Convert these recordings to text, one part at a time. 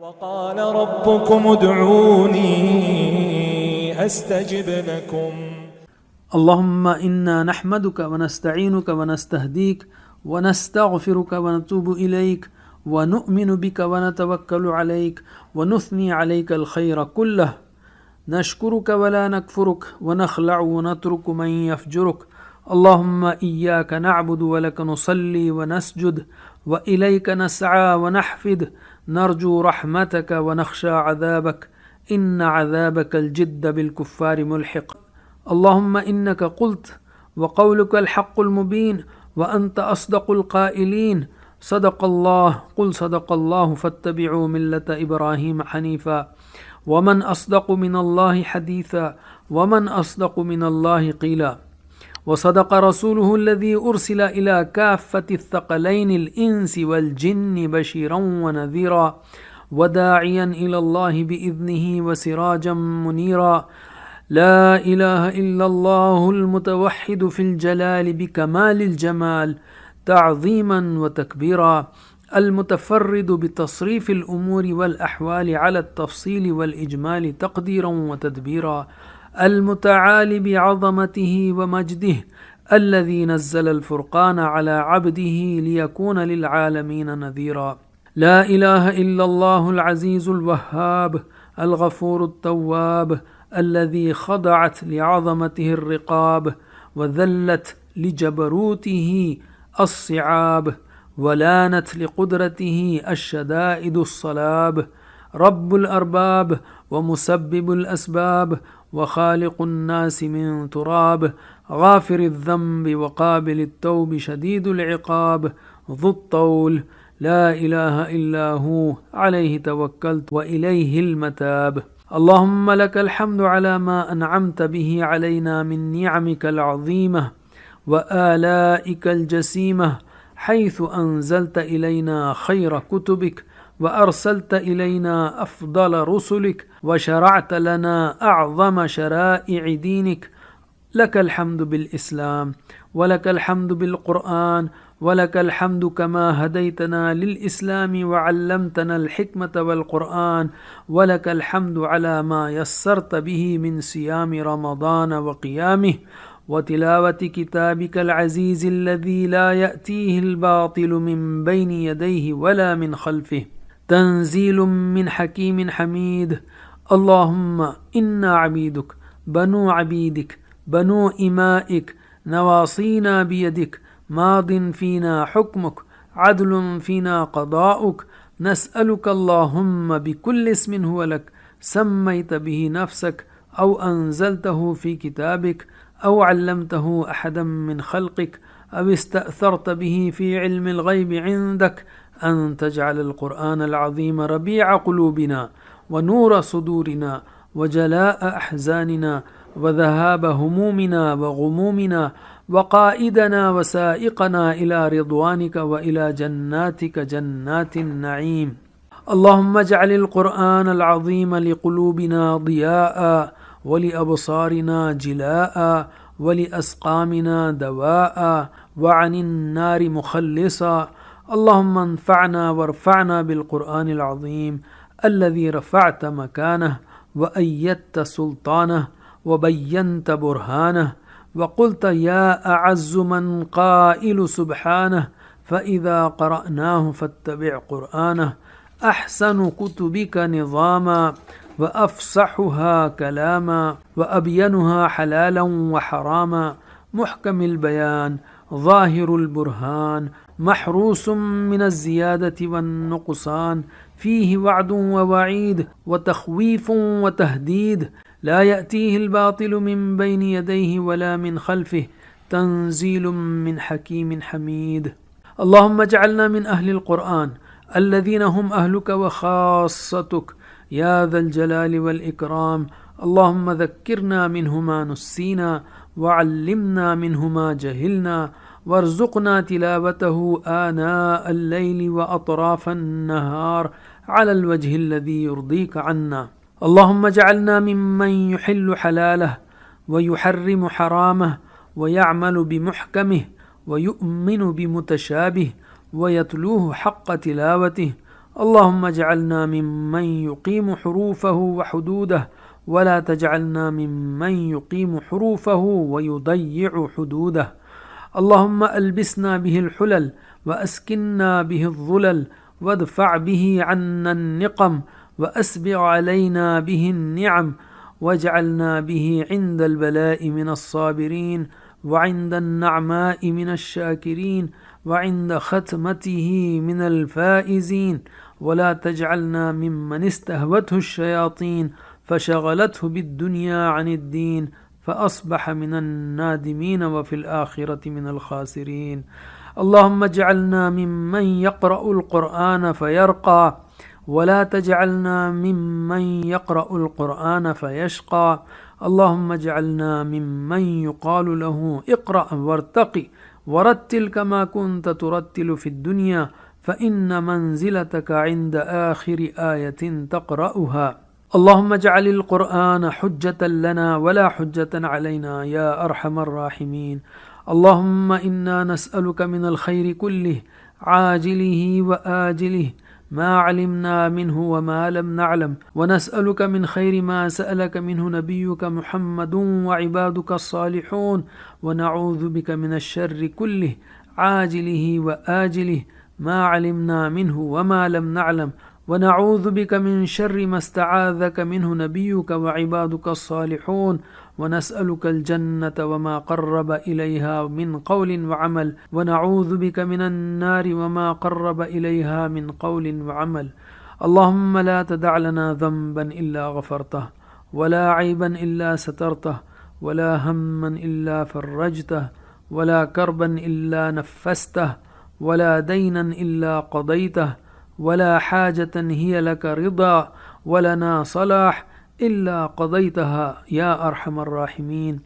وقال ربكم ادعوني أستجب لكم اللهم إنا نحمدك ونستعينك ونستهديك ونستغفرك ونتوب إليك ونؤمن بك ونتوكل عليك ونثني عليك الخير كله نشكرك ولا نكفرك ونخلع ونترك من يفجرك اللهم إياك نعبد ولك نصلي ونسجد وإليك نسعى ونحفد نرجو رحمتك ونخشى عذابك إن عذابك الجد بالكفار ملحق اللهم إنك قلت وقولك الحق المبين وأنت أصدق القائلين صدق الله قل صدق الله فاتبعوا ملة إبراهيم حنيفا ومن أصدق من الله حديثا ومن أصدق من الله قيلا وصدق رسوله الذي أرسل إلى كافة الثقلين الإنس والجن بشيرا ونذيرا وداعيا إلى الله بإذنه وسراجا منيرا لا إله إلا الله المتوحد في الجلال بكمال الجمال تعظيما وتكبيرا المتفرد بتصريف الأمور والأحوال على التفصيل والإجمال تقديرا وتدبيرا المتعالي بعظمته ومجده الذي نزل الفرقان على عبده ليكون للعالمين نذيرا لا إله إلا الله العزيز الوهاب الغفور التواب الذي خضعت لعظمته الرقاب وذلت لجبروته الصعاب ولانت لقدرته الشدائد الصلاب رب الأرباب ومسبب الأسباب وخالق الناس من تراب غافر الذنب وقابل التوب شديد العقاب ذو الطول لا إله إلا هو عليه توكلت وإليه المتاب اللهم لك الحمد على ما أنعمت به علينا من نعمك العظيمة وآلائك الجسيمة حيث أنزلت إلينا خير كتبك وأرسلت إلينا أفضل رسلك وشرعت لنا أعظم شرائع دينك لك الحمد بالإسلام ولك الحمد بالقرآن ولك الحمد كما هديتنا للإسلام وعلمتنا الحكمة والقرآن ولك الحمد على ما يسرت به من صيام رمضان وقيامه وتلاوة كتابك العزيز الذي لا يأتيه الباطل من بين يديه ولا من خلفه تنزيل من حكيم حميد اللهم إنا عبيدك بنو عبيدك بنو إمائك نواصينا بيدك ماض فينا حكمك عدل فينا قضاؤك نسألك اللهم بكل اسم هو لك سميت به نفسك أو أنزلته في كتابك أو علمته أحدا من خلقك أو استأثرت به في علم الغيب عندك أن تجعل القرآن العظيم ربيع قلوبنا ونور صدورنا وجلاء أحزاننا وذهاب همومنا وغمومنا وقائدنا وسائقنا إلى رضوانك وإلى جناتك جنات النعيم اللهم اجعل القرآن العظيم لقلوبنا ضياء ولأبصارنا جلاء ولأسقامنا دواء وعن النار مخلصا اللهم انفعنا وارفعنا بالقرآن العظيم الذي رفعت مكانه وأيدت سلطانه وبينت برهانه وقلت يا أعز من قائل سبحانه فإذا قرأناه فاتبع قرآنه أحسن كتبك نظاما وأفصحها كلاما وأبينها حلالا وحراما محكم البيان ظاهر البرهان محروس من الزيادة والنقصان فيه وعد ووعيد وتخويف وتهديد لا يأتيه الباطل من بين يديه ولا من خلفه تنزيل من حكيم حميد اللهم اجعلنا من أهل القرآن الذين هم أهلك وخاصتك يا ذا الجلال والإكرام اللهم ذكرنا منه ما نسينا وعلمنا منه ما جهلنا وارزقنا تلاوته آناء الليل وأطراف النهار على الوجه الذي يرضيك عنا اللهم اجعلنا ممن يحل حلاله ويحرم حرامه ويعمل بمحكمه ويؤمن بمتشابه ويتلوه حق تلاوته اللهم اجعلنا ممن يقيم حروفه وحدوده ولا تجعلنا ممن يقيم حروفه ويضيع حدوده. اللهم ألبسنا به الحلل وأسكنا به الظلل وادفع به عنا النقم وأسبغ علينا به النعم واجعلنا به عند البلاء من الصابرين وعند النعماء من الشاكرين وعند ختمته من الفائزين. ولا تجعلنا ممن استهوته الشياطين فشغلته بالدنيا عن الدين فأصبح من النادمين وفي الآخرة من الخاسرين. اللهم اجعلنا ممن يقرأ القرآن فيرقى ولا تجعلنا ممن يقرأ القرآن فيشقى. اللهم اجعلنا ممن يقال له اقرأ وارتقي ورتل كما كنت ترتل في الدنيا فإن منزلتك عند آخر آية تقرأها. اللهم اجعل القرآن حجة لنا ولا حجة علينا يا أرحم الراحمين. اللهم إنا نسألك من الخير كله عاجله وآجله ما علمنا منه وما لم نعلم، ونسألك من خير ما سألك منه نبيك محمد وعبادك الصالحون، ونعوذ بك من الشر كله عاجله وآجله ما علمنا منه وما لم نعلم، ونعوذ بك من شر ما استعاذك منه نبيك وعبادك الصالحون، ونسألك الجنة وما قرب إليها من قول وعمل، ونعوذ بك من النار وما قرب إليها من قول وعمل. اللهم لا تدع لنا ذنبا إلا غفرته، ولا عيبا إلا سترته، ولا هما إلا فرجته، ولا كربا إلا نفسته، ولا دينا إلا قضيته، ولا حاجة هي لك رضا ولنا صلاح إلا قضيتها يا أرحم الراحمين.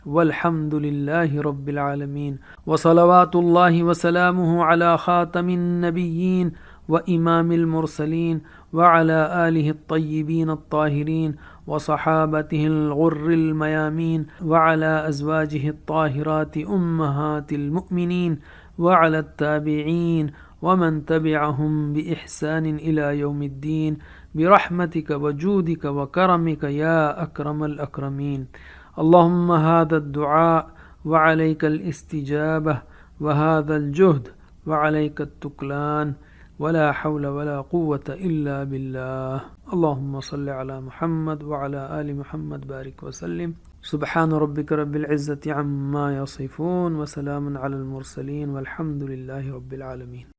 والحمد لله رب العالمين، وصلوات الله وسلامه على خاتم النبيين وإمام المرسلين وعلى آله الطيبين الطاهرين وصحابته الغر الميامين وعلى أزواجه الطاهرات أمهات المؤمنين وعلى التابعين ومن تبعهم بإحسان إلى يوم الدين برحمتك وجودك وكرمك يا أكرم الأكرمين. اللهم هذا الدعاء وعليك الاستجابة، وهذا الجهد وعليك التكلان، ولا حول ولا قوة إلا بالله. اللهم صل على محمد وعلى آل محمد بارك وسلم. سبحان ربك رب العزة عما يصفون وسلام على المرسلين والحمد لله رب العالمين.